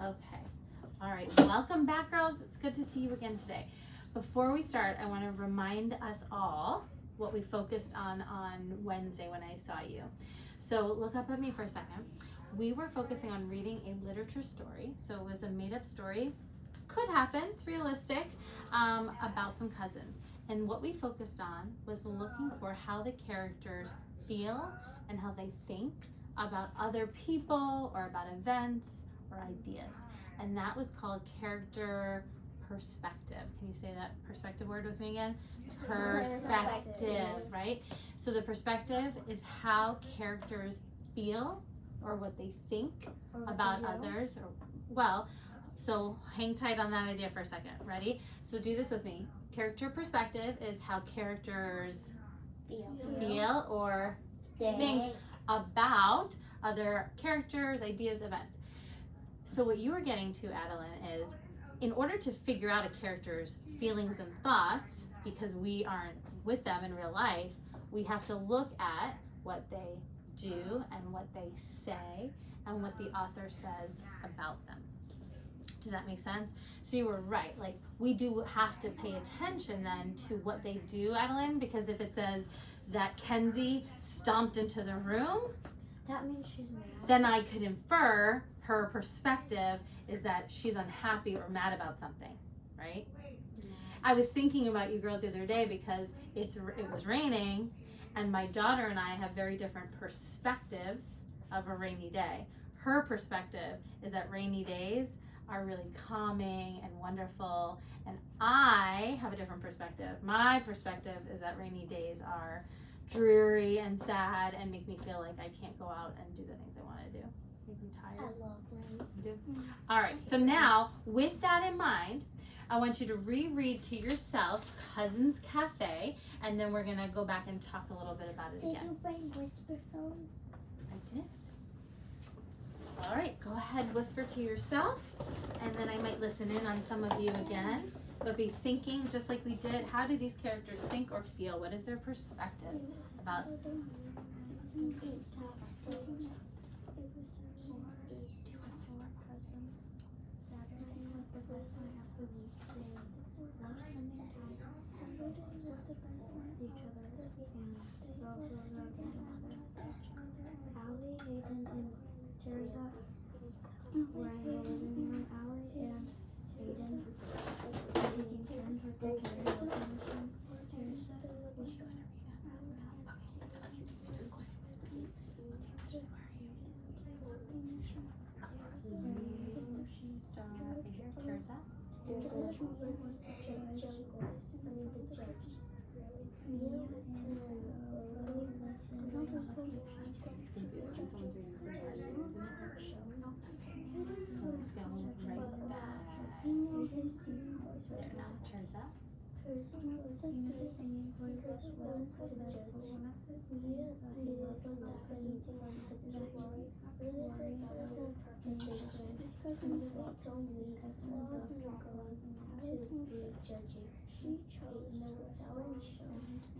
Okay. All right. Welcome back, girls. It's good to see you again today. Before we start, I want to remind us all what we focused on Wednesday when I saw you. So look up at me for a second. We were focusing on reading a literature story. So it was a made-up story. Could happen. It's realistic. About some cousins. And what we focused on was looking for how the characters feel and how they think about other people or about events or ideas. And that was called character perspective. Can you say that perspective word with me again? Perspective, right? So the perspective is how characters feel or what they think about others. So hang tight on that idea for a second. Ready? So do this with me. Character perspective is how characters feel or think about other characters, ideas, events. So what you are getting to, Adeline, is in order to figure out a character's feelings and thoughts, because we aren't with them in real life, we have to look at what they do and what they say and what the author says about them. Does that make sense? So you were right. Like, we do have to pay attention then to what they do, Adeline, because if it says that Kenzie stomped into the room, that means she's mad. Then I could infer her perspective is that she's unhappy or mad about something, right? Yeah. I was thinking about you girls the other day because it was raining, and my daughter and I have very different perspectives of a rainy day. Her perspective is that rainy days are really calming and wonderful, and I have a different perspective. My perspective is that rainy days are dreary and sad and make me feel like I can't go out and do the things I want to do. Make me tired. I love rain. You do? All right, so now with that in mind, I want you to reread to yourself Cousins Cafe, and then we're going to go back and talk a little bit about it again. Did you bring whisper phones? I did. All right, go ahead, whisper to yourself, and then I might listen in on some of you again. But be thinking, just like we did, how do these characters think or feel? What is their perspective about?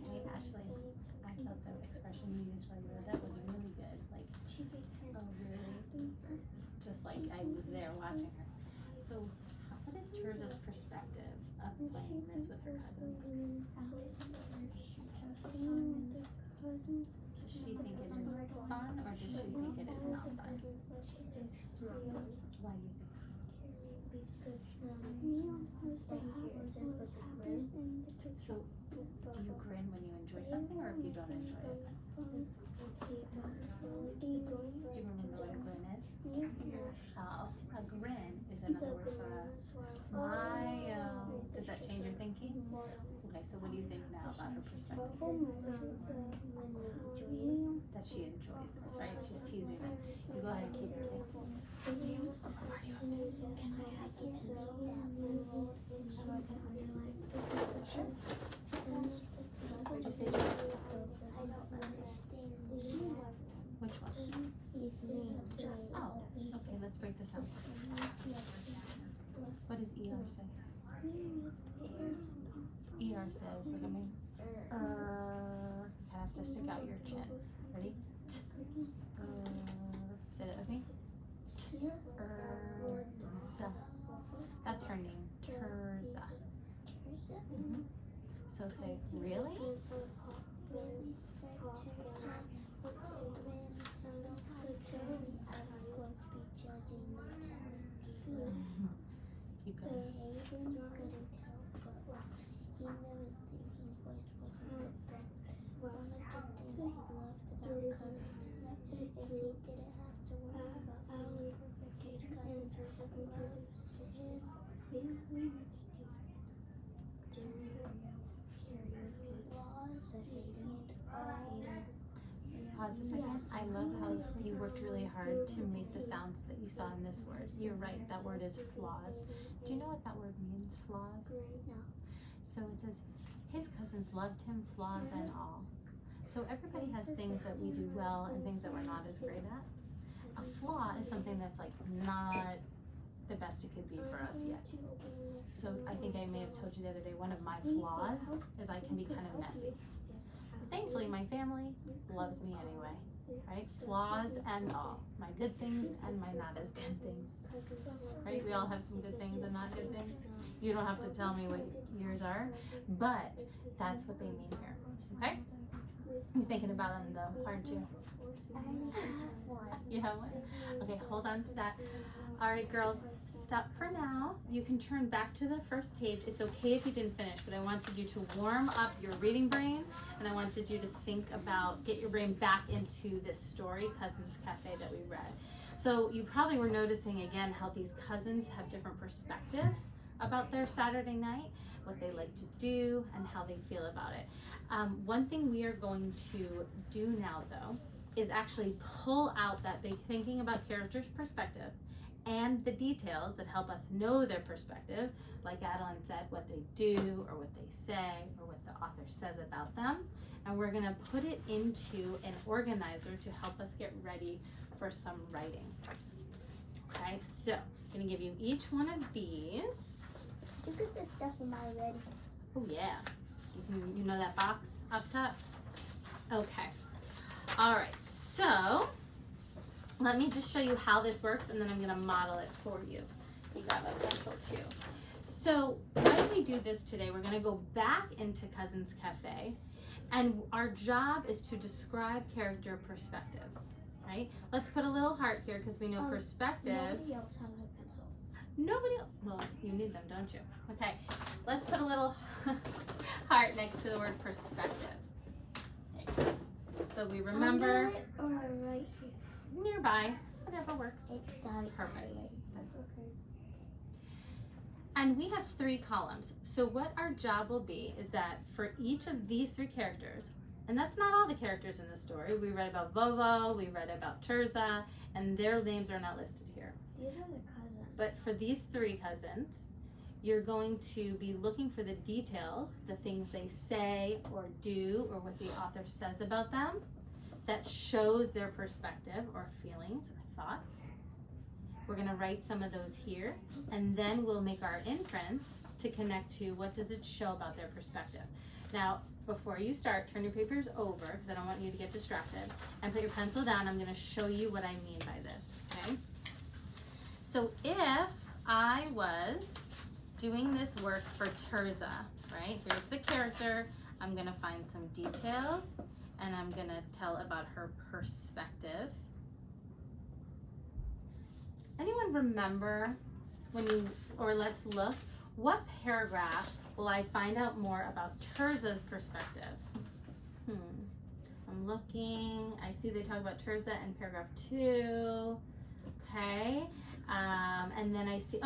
Hey Ashley, I thought the expression you used while you read that was really good. Like, oh really? Just like I was there watching her. So what is Terza's perspective of playing this with her cousin? Does she think it is fun or does she think it is not fun? Why do you think? So, do you grin when you enjoy something or if you don't enjoy it? Do you remember what a grin is? A grin is another word for a smile. Does that change your thinking? Okay, so what do you think now about her perspective? That she enjoys this, right? She's teasing it. You go ahead and keep your thing. Can I have the pencil? So I can underline. Sure. What'd you say? I don't understand. Which one? His name. Oh, okay, let's break this out. What does ER say? ER says, look at me. You kind of have to stick out your chin. Ready? Say that with me. That's her name, Terza. Mhm. So say, really? Keep going. Pause a second. I love how you worked really hard to make the sounds that you saw in this word. You're right, that word is flaws. Do you know what that word means, flaws? No. So it says, his cousins loved him, flaws and all. So everybody has things that we do well and things that we're not as great at. A flaw is something that's like not the best it could be for us yet. So I think I may have told you the other day, one of my flaws is I can be kind of messy. But thankfully my family loves me anyway, right? Flaws and all. My good things and my not as good things, right? We all have some good things and not good things. You don't have to tell me what yours are, but that's what they mean here, okay? You're thinking about them though, aren't you? You have one? Okay, hold on to that. All right, girls, stop for now. You can turn back to the first page. It's okay if you didn't finish, but I wanted you to warm up your reading brain, and I wanted you to think about, get your brain back into this story, Cousins Cafe, that we read. So you probably were noticing again how these cousins have different perspectives about their Saturday night, what they like to do, and how they feel about it. One thing we are going to do now, though, is actually pull out that big thinking about characters' perspective and the details that help us know their perspective, like Adeline said, what they do or what they say or what the author says about them. And we're gonna put it into an organizer to help us get ready for some writing. Okay, so I'm gonna give you each one of these. Look at this stuff in my ready. Oh yeah, you know that box up top? Okay, all right, so let me just show you how this works and then I'm gonna model it for you. You got a pencil too. So why do we do this today? We're gonna go back into Cousins Cafe, and our job is to describe character perspectives, right? Let's put a little heart here because we know perspective. Nobody else has a pencil. Nobody, well, you need them, don't you? Okay, let's put a little heart next to the word perspective. Okay. So we remember. Or right here. Nearby, whatever works. Exactly. Perfect. That's okay. And we have 3 columns. So what our job will be is that for each of these 3 characters, and that's not all the characters in the story. We read about Vovo, we read about Terza, and their names are not listed here. These are the cousins. But for these 3 cousins, you're going to be looking for the details, the things they say or do, or what the author says about them, that shows their perspective or feelings or thoughts. We're gonna write some of those here, and then we'll make our imprints to connect to what does it show about their perspective. Now, before you start, turn your papers over, because I don't want you to get distracted, and put your pencil down. I'm gonna show you what I mean by this, okay? So if I was doing this work for Terza, right? Here's the character. I'm gonna find some details, and I'm gonna tell about her perspective. Anyone remember when you, or let's look, what paragraph will I find out more about Terza's perspective? I'm looking, I see they talk about Terza in paragraph 2, okay. And then I see,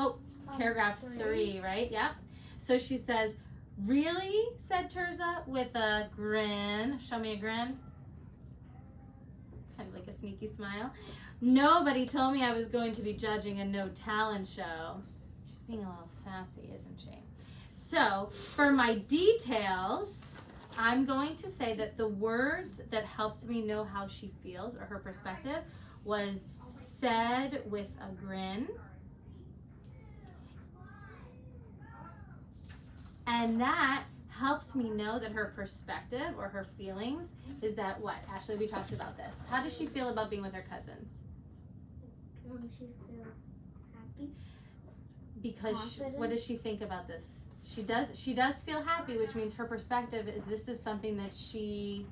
paragraph 3, right? Yep. So she says, really, said Terza with a grin. Show me a grin. Kind of like a sneaky smile. Nobody told me I was going to be judging a no talent show. She's being a little sassy, isn't she? So for my details, I'm going to say that the words that helped me know how she feels or her perspective was said with a grin. And that helps me know that her perspective or her feelings is that what? Ashley, we talked about this. How does she feel about being with her cousins? She feels happy. Because Confident? what does she think about this? She does feel happy, which means her perspective is this is something that she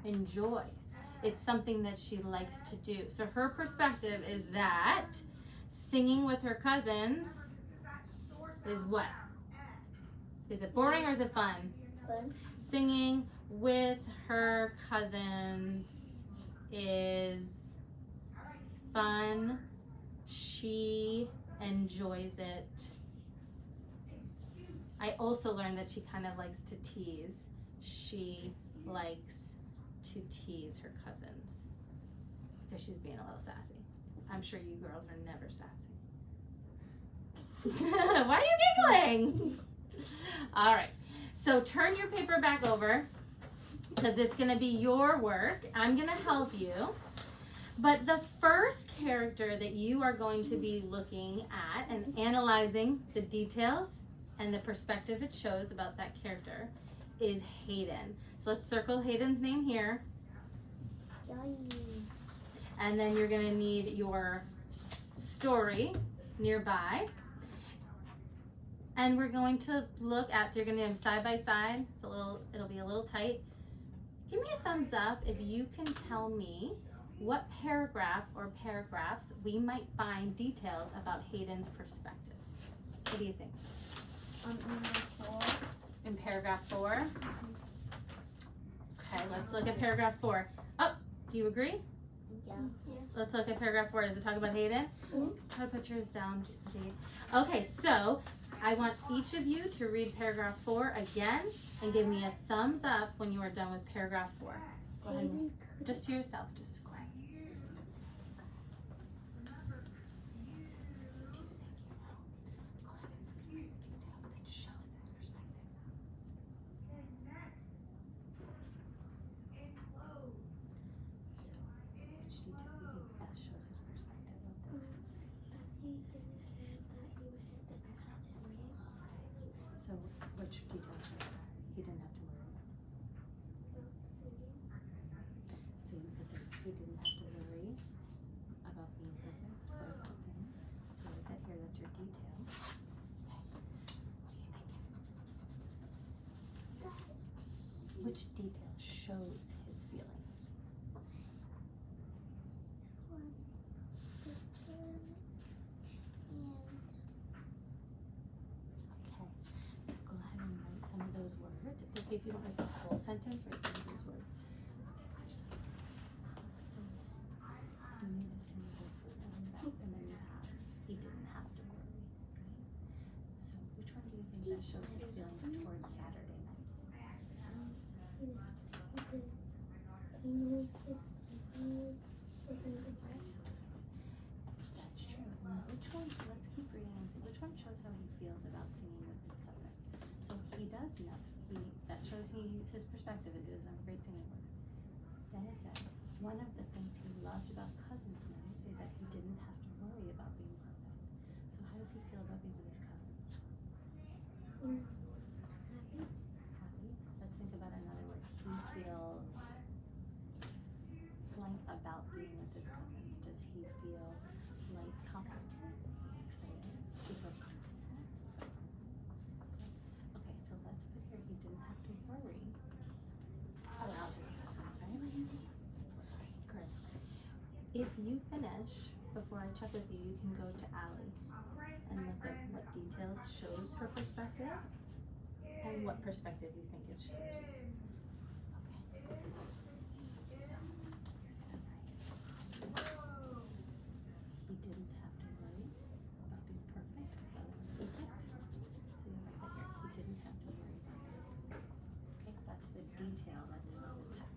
enjoys. It's something that she likes to do. So her perspective is that singing with her cousins is what? Is it boring or is it fun? Fun. Singing with her cousins is fun. She enjoys it. I also learned that she kind of likes to tease. She likes to tease her cousins because she's being a little sassy. I'm sure you girls are never sassy. Why are you giggling? All right, so turn your paper back over because it's going to be your work. I'm going to help you. But the first character that you are going to be looking at and analyzing the details and the perspective it shows about that character is Hayden. So let's circle Hayden's name here. And then you're going to need your story nearby. And we're going to look at, so you're going to do them side by side. It'll be a little tight. Give me a thumbs up if you can tell me what paragraph or paragraphs we might find details about Hayden's perspective. What do you think? In paragraph 4? Okay, let's look at paragraph 4. Oh, do you agree? Yeah. Let's look at paragraph 4. Does it talk about Hayden? Mhm. Try to put yours down, Jade. Okay, so I want each of you to read paragraph 4 again and give me a thumbs up when you are done with paragraph 4. Go ahead. Just to yourself, just quiet. So which details he didn't have to worry about? So you could say he didn't have to worry about being perfect or about singing. So write that here, that's your detail. Okay. What do you think? Which detail shows his feelings? Okay, so go ahead and write some of those words. It's okay if you don't write the whole sentence, write some of those words. So you need to sing those words and invest, and then you have, he didn't have to worry, right? So which one do you think that shows his feelings towards Saturday night? That's true. Now, which one, let's keep reading and see, which one shows how he feels about singing with his cousins? So he does know, that shows his perspective is he doesn't have a great singing voice. Then it says, one of the things he loved about cousins night is that he didn't have to worry about being perfect. So how does he feel about being with his cousins? Happy. Let's think about another word. He feels blank about being with his cousins. Does he feel like confident, excited, super confident? Okay, so let's put here he didn't have to worry about his cousins, right? Great. If you finish, before I check with you, you can go to Allie and look at what details shows her perspective and what perspective you think it shows. Okay. He didn't have to worry about being perfect. So you write that here. He didn't have to worry about it. Okay, that's the detail. That's not the text.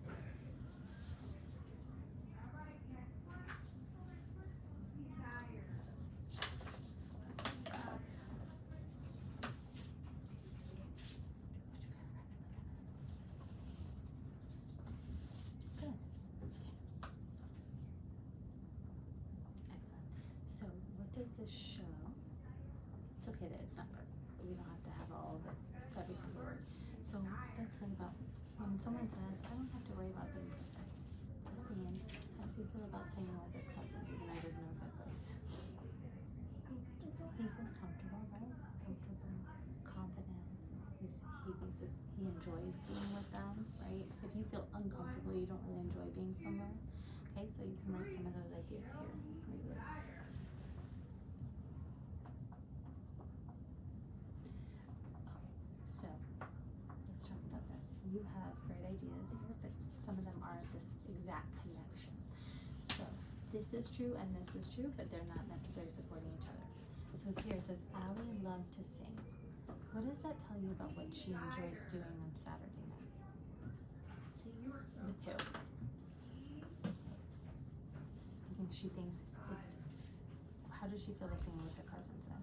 Good. Excellent. So what does this show? It's okay that it's not perfect. We don't have to have all of it, every single word. So let's think about when someone says, I don't have to worry about being perfect. That means, how does he feel about singing with his cousins even though he doesn't have a good voice? He feels comfortable. he enjoys being with them, right? If you feel uncomfortable, you don't really enjoy being somewhere. Okay, so you can write some of those ideas here. Maybe. So let's talk about this. You have great ideas here, but some of them aren't this exact connection. So this is true and this is true, but they're not necessarily supporting each other. So here it says, Allie loved to sing. What does that tell you about what she enjoys doing on Saturday night? Sing. With who? Do you think she thinks it's, how does she feel about singing with her cousins then?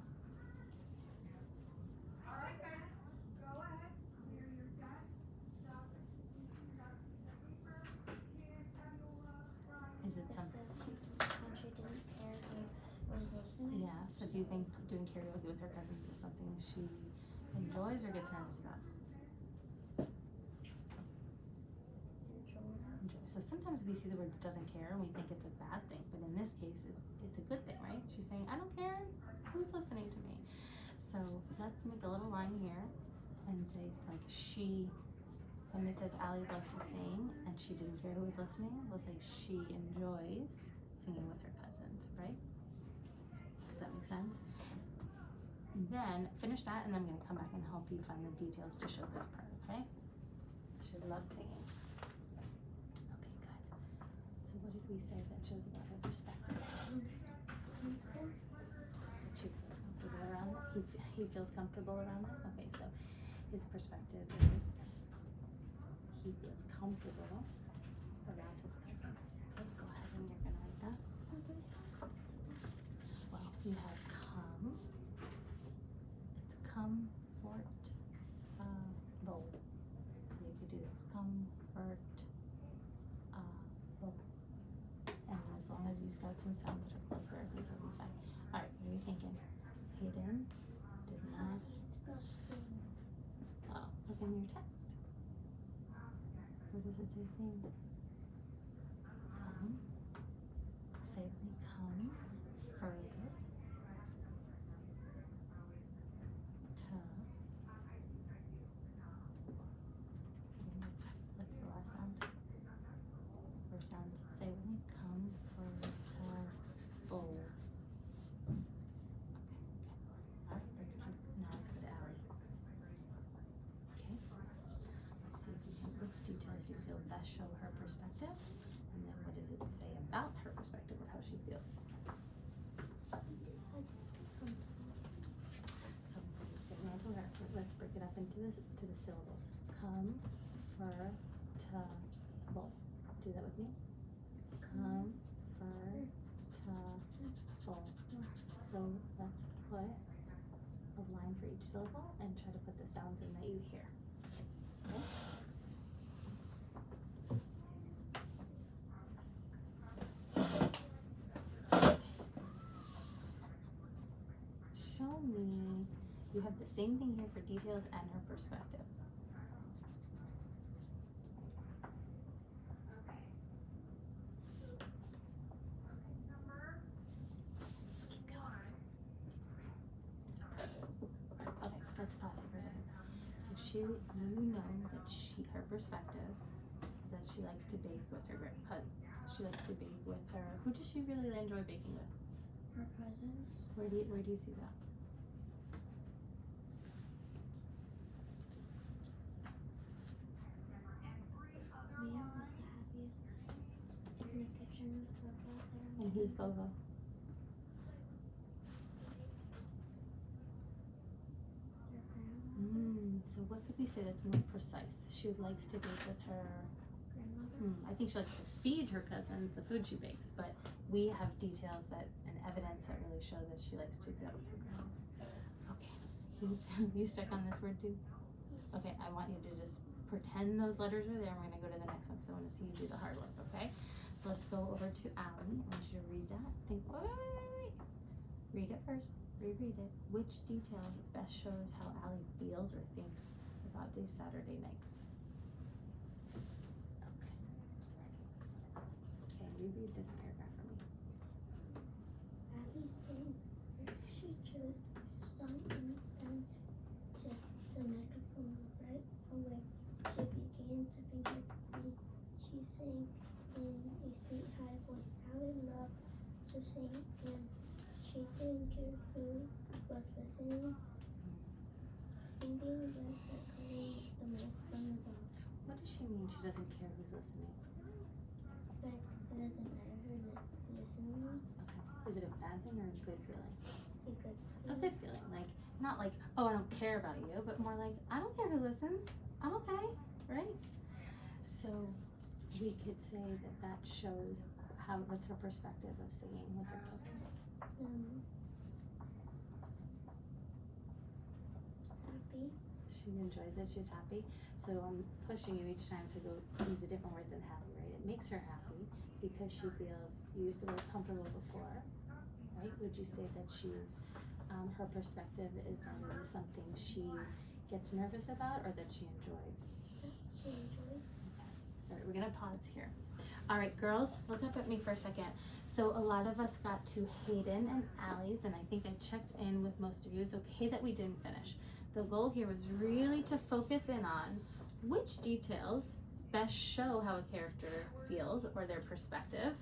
Is it something? When she didn't care who was listening. Yeah, so do you think doing karaoke with her cousins is something she enjoys or gets nervous about? Enjoy. So sometimes we see the word doesn't care and we think it's a bad thing, but in this case, it's a good thing, right? She's saying, I don't care who's listening to me. So let's make a little line here and say like she, when it says Allie loved to sing and she didn't care who was listening, we'll say she enjoys singing with her cousins, right? Does that make sense? And then finish that and then I'm going to come back and help you find the details to show this part, okay? She loves singing. Okay, good. So what did we say that shows about her perspective? She feels comfortable around it. He feels comfortable around it. Okay, so his perspective is he feels comfortable around his cousins. Okay, go ahead and you're gonna write that. Well, you have come. It's comfort bowl. So you could do this comfort bowl. And as long as you've got some sounds that are closer, I think you'll be fine. All right, what are you thinking? Hayden did not. Oh, look in your text. Where does it say sing? Come. Say with me. Come further to. What's the last sound? First sound. Say with me. Come further to bowl. Okay, good. All right, let's keep. Now let's go to Allie. Okay. Let's see if we can. Which details do you feel best show her perspective? And then what does it say about her perspective or how she feels? So let's break it up into the syllables. Come for to bowl. Do that with me. Come for to bowl. So let's put a line for each syllable and try to put the sounds in that you hear. Okay? Show me, you have the same thing here for details and her perspective. Keep going. Okay, let's pause here for a second. So you know that her perspective is that she likes to bake with her she likes to bake with her. Who does she really enjoy baking with? Her cousins. Where do you see that? Mia was the happiest in the kitchen with Bobo there. And who's Bobo? Their grandma. So what could we say that's more precise? She likes to bake with her. Grandmother. I think she likes to feed her cousins the food she bakes, but we have details and evidence that really show that she likes to do that with her grandma. Okay, you stuck on this word too? Okay, I want you to just pretend those letters are there. We're gonna go to the next one because I want to see you do the hard work, okay? So let's go over to Allie. I want you to read that. Wait. Read it first. Reread it. Which detail best shows how Allie feels or thinks about these Saturday nights? Okay, reread this paragraph for me. Abby said she chose stop and then to the microphone right away. who was listening, thinking that her cousin was the most fun of all. What does she mean she doesn't care who's listening? But it doesn't matter who's listening. Okay. Is it a bad thing or a good feeling? A good A good feeling. Like, not like, oh, I don't care about you, but more like, I don't care who listens. I'm okay, right? So we could say that that shows what's her perspective of singing with her cousins. Happy. She enjoys it, she's happy. So I'm pushing you each time to go use a different word than happy, right? It makes her happy because she feels, you used the word comfortable before, right? Would you say that she's, her perspective is that it is something she gets nervous about or that she enjoys? She enjoys. All right, we're gonna pause here. All right, girls, look up at me for a second. So a lot of us got to Hayden and Allie's, and I think I checked in with most of you. It's okay that we didn't finish. The goal here was really to focus in on which details best show how a character feels or their perspective,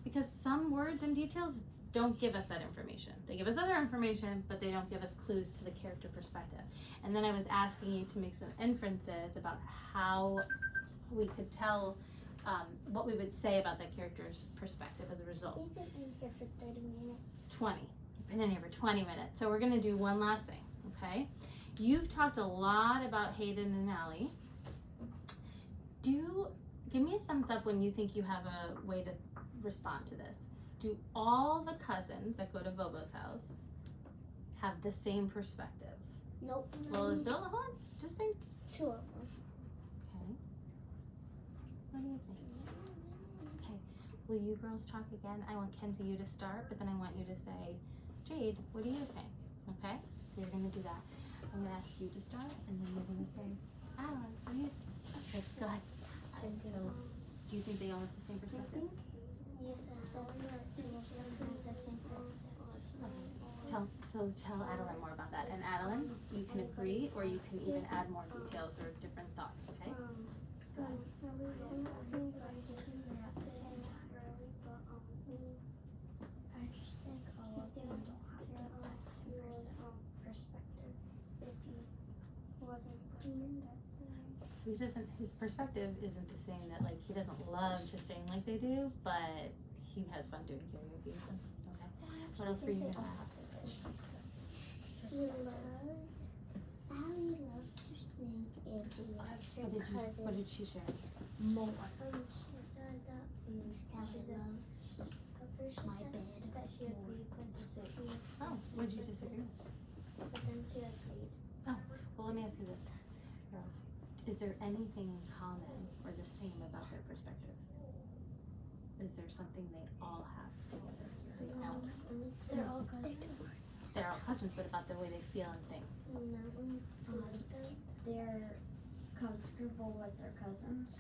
because some words and details don't give us that information. They give us other information, but they don't give us clues to the character perspective. And then I was asking you to make some inferences about how we could tell what we would say about that character's perspective as a result. We've been in here for 30 minutes. It's 20. We've been in here for 20 minutes. So we're gonna do one last thing, okay? You've talked a lot about Hayden and Allie. Give me a thumbs up when you think you have a way to respond to this. Do all the cousins that go to Bobo's house have the same perspective? Nope. Well, hold on, just think. 2 of them. Okay. What do you think? Okay. Will you girls talk again? I want Kenzie you to start, but then I want you to say, Jade, what do you think? Okay? You're gonna do that. I'm gonna ask you to start, and then you're gonna say, Alan, what do you think? Okay, go ahead. So, do you think they all have the same perspective? Yes, so most of them have the same perspective. Tell Adeline more about that. And Adeline, you can agree, or you can even add more details or different thoughts, okay? Go ahead. I just think all of them don't have the same perspective. If he wasn't human, So he doesn't, his perspective isn't the same that like he doesn't love to sing like they do, but he has fun doing karaoke with them. Okay. What else were you gonna add? Allie loves to sing and she loves her cousin What did she share? more. She said that my bed that she agreed with. Oh, would you disagree? But then she agreed. Oh, well, let me ask you this, girls. Is there anything in common or the same about their perspectives? Is there something they all have together? They're all cousins. They're all cousins, but about the way they feel and think. They're comfortable with their cousins.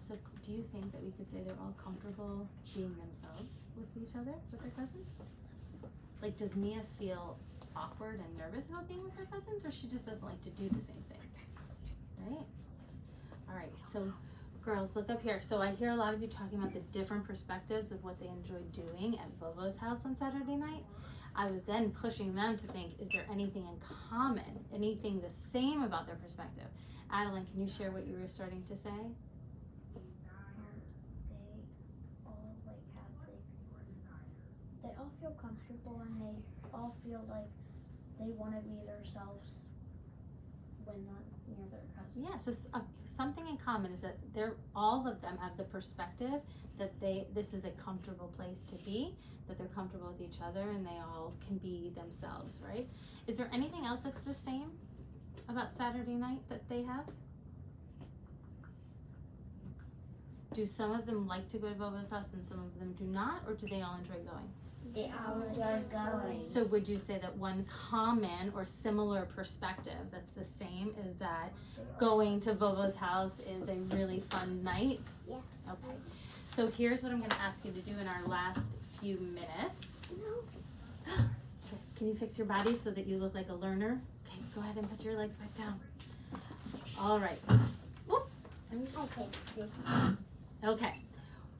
So do you think that we could say they're all comfortable being themselves with each other, with their cousins? Like, does Mia feel awkward and nervous about being with her cousins, or she just doesn't like to do the same thing? Right? All right, so girls, look up here. So I hear a lot of you talking about the different perspectives of what they enjoyed doing at Bobo's house on Saturday night. I was then pushing them to think, is there anything in common, anything the same about their perspective? Adeline, can you share what you were starting to say? They all feel comfortable and they all feel like they want to be themselves when not near their cousins. Yeah, so something in common is that all of them have the perspective that this is a comfortable place to be, that they're comfortable with each other, and they all can be themselves, right? Is there anything else that's the same about Saturday night that they have? Do some of them like to go to Bobo's house and some of them do not, or do they all enjoy going? They all enjoy going. So would you say that one common or similar perspective that's the same is that going to Bobo's house is a really fun night? Yeah. Okay. So here's what I'm going to ask you to do in our last few minutes. No. Okay. Can you fix your body so that you look like a learner? Okay, go ahead and put your legs back down. All right. Whoop. Okay, this. Okay.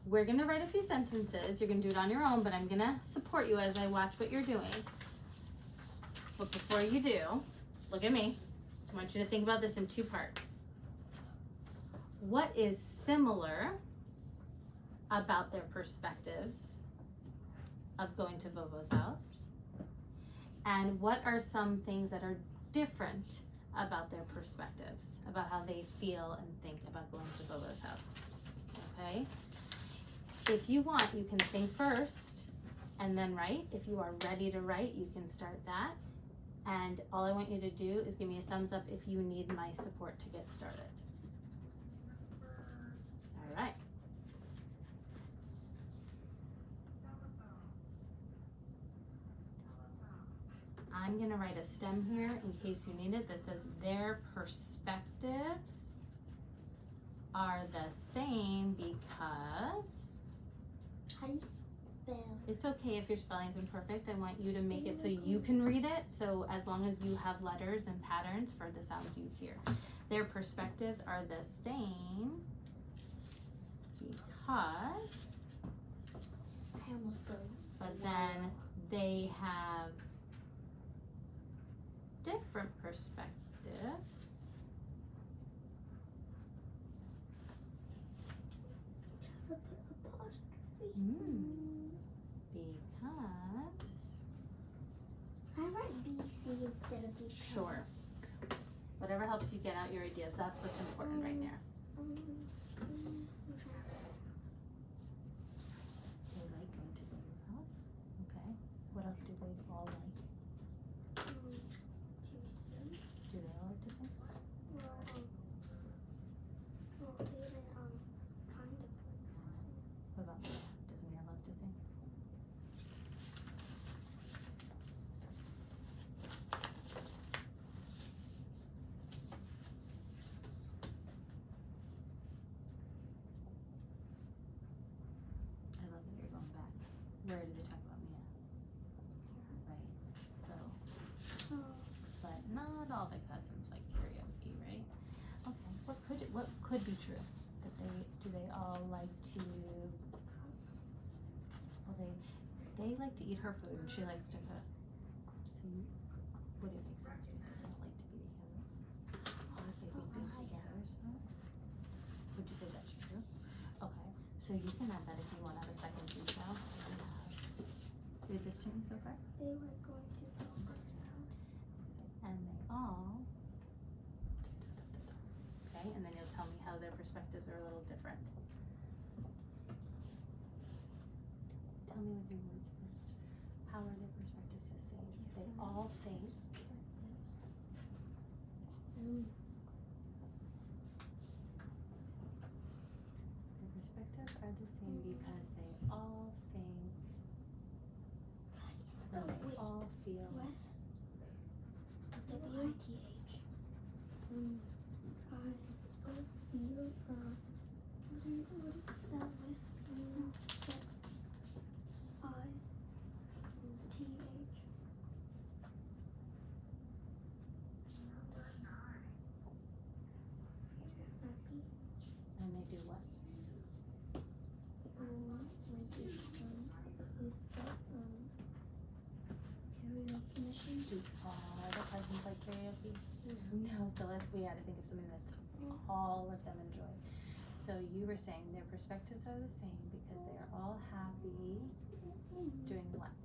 We're going to write a few sentences. You're going to do it on your own, but I'm going to support you as I watch what you're doing. But before you do, look at me. I want you to think about this in two parts. What is similar about their perspectives of going to Bobo's house? And what are some things that are different about their perspectives, about how they feel and think about going to Bobo's house? Okay? If you want, you can think first and then write. If you are ready to write, you can start that. And all I want you to do is give me a thumbs up if you need my support to get started. All right. I'm gonna write a stem here in case you need it that says their perspectives are the same because. How do you spell? It's okay if your spelling's imperfect. I want you to make it so you can read it. So as long as you have letters and patterns for the sounds you hear. Their perspectives are the same because. I almost broke. But then they have different perspectives. Because. I write BC instead of because. Sure. Whatever helps you get out your ideas. That's what's important right now. They like going to Bobo's house. Okay. What else do they all like? Do they all like to sing? What about Mia? Does Mia love to sing? I love that you're going back. Where did they talk about Mia? Right. So, but not all the cousins like karaoke, right? Okay. What could be true? That they all like to? Well, they like to eat her food and she likes to cook. So would it make sense to say they don't like to be together? Or if they think being together is fun? Would you say that's true? Okay. So you can add that if you want to have a second detail. So we have. Read this to me so far. They were going to Bobo's house. And they all. Okay, and then you'll tell me how their perspectives are a little different. Tell me with your words first. How are their perspectives the same? They all think. Their perspectives are the same because they all think. And they all feel. W-I-T-H. And they do what? Karaoke machine. Do all the cousins like karaoke? No, so we had to think of something that all of them enjoy. So you were saying their perspectives are the same because they are all happy doing what?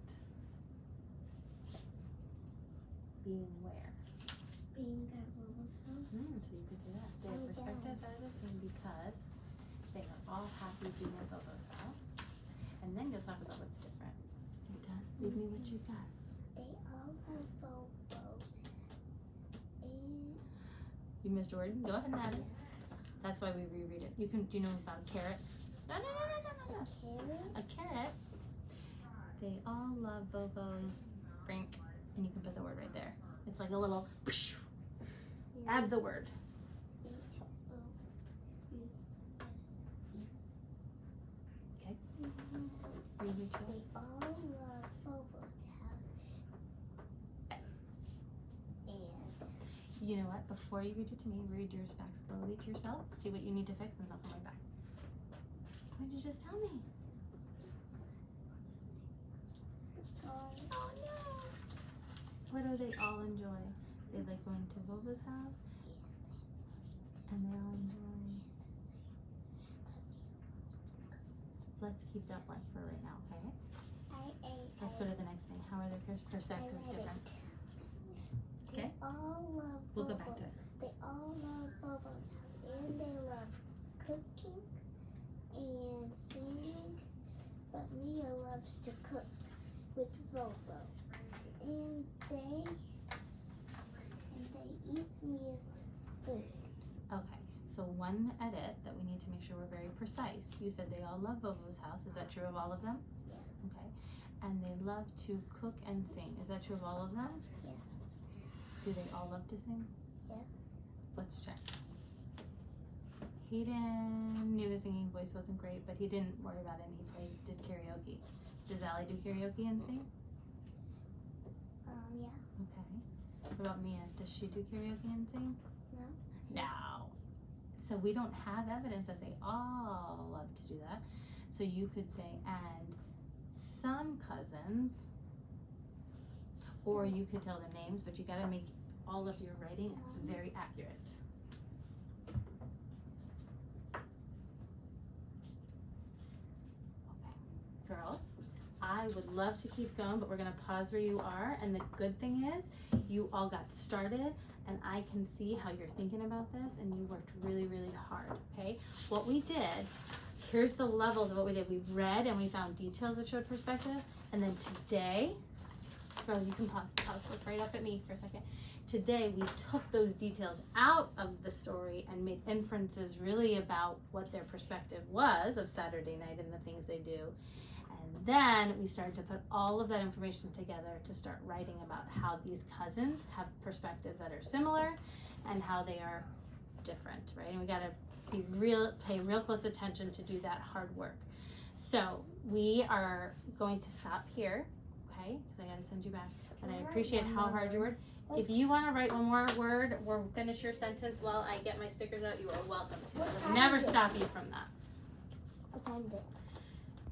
Being where? Being at Bobo's house. So you could say that. Their perspectives are the same because they are all happy being at Bobo's house. And then you'll talk about what's different. You done? Read me what you got. They all have Bobos. And You missed a word? Go ahead and add it. That's why we reread it. You can. Do you know about carrot? No. carrot. A carrot. They all love Bobo's. Brink. And you can put the word right there. It's like a little. Add the word. Okay. Read your two. They all love Bobo's house. And You know what? Before you read it to me, read yours back slowly to yourself. See what you need to fix, and then I'll come right back. Why did you just tell me? Oh no! What do they all enjoy? They like going to Bobo's house, and they all enjoy. Let's keep that one for right now, okay? Let's go to the next thing. How are their perspectives different? Okay. We'll go back to it. They all love Bobo's house, and they love cooking and singing. But Mia loves to cook with Bobo, and they eat Mia's food. Okay. So one edit that we need to make sure we're very precise. You said they all love Bobo's house. Is that true of all of them? Yeah. Okay. And they love to cook and sing. Is that true of all of them? Yeah. Do they all love to sing? Yeah. Let's check. Hayden knew his singing voice wasn't great, but he didn't worry about it. He did karaoke. Does Allie do karaoke and sing? Yeah. Okay. What about Mia? Does she do karaoke and sing? No. No. So we don't have evidence that they all love to do that. So you could say, and some cousins, or you could tell the names, but you gotta make all of your writing very accurate. Okay, girls, I would love to keep going, but we're gonna pause where you are. And the good thing is, you all got started, and I can see how you're thinking about this, and you worked really, really hard, okay? What we did, here's the levels of what we did. We read and we found details that showed perspective, and then today, girls, you can pause, look right up at me for a second. Today, we took those details out of the story and made inferences really about what their perspective was of Saturday night and the things they do. And then we started to put all of that information together to start writing about how these cousins have perspectives that are similar and how they are different, right? And we gotta pay real close attention to do that hard work. So we are going to stop here, okay? Because I gotta send you back. But I appreciate how hard you worked. If you want to write one more word or finish your sentence while I get my stickers out, you are welcome to. I would never stop you from that. What time is it?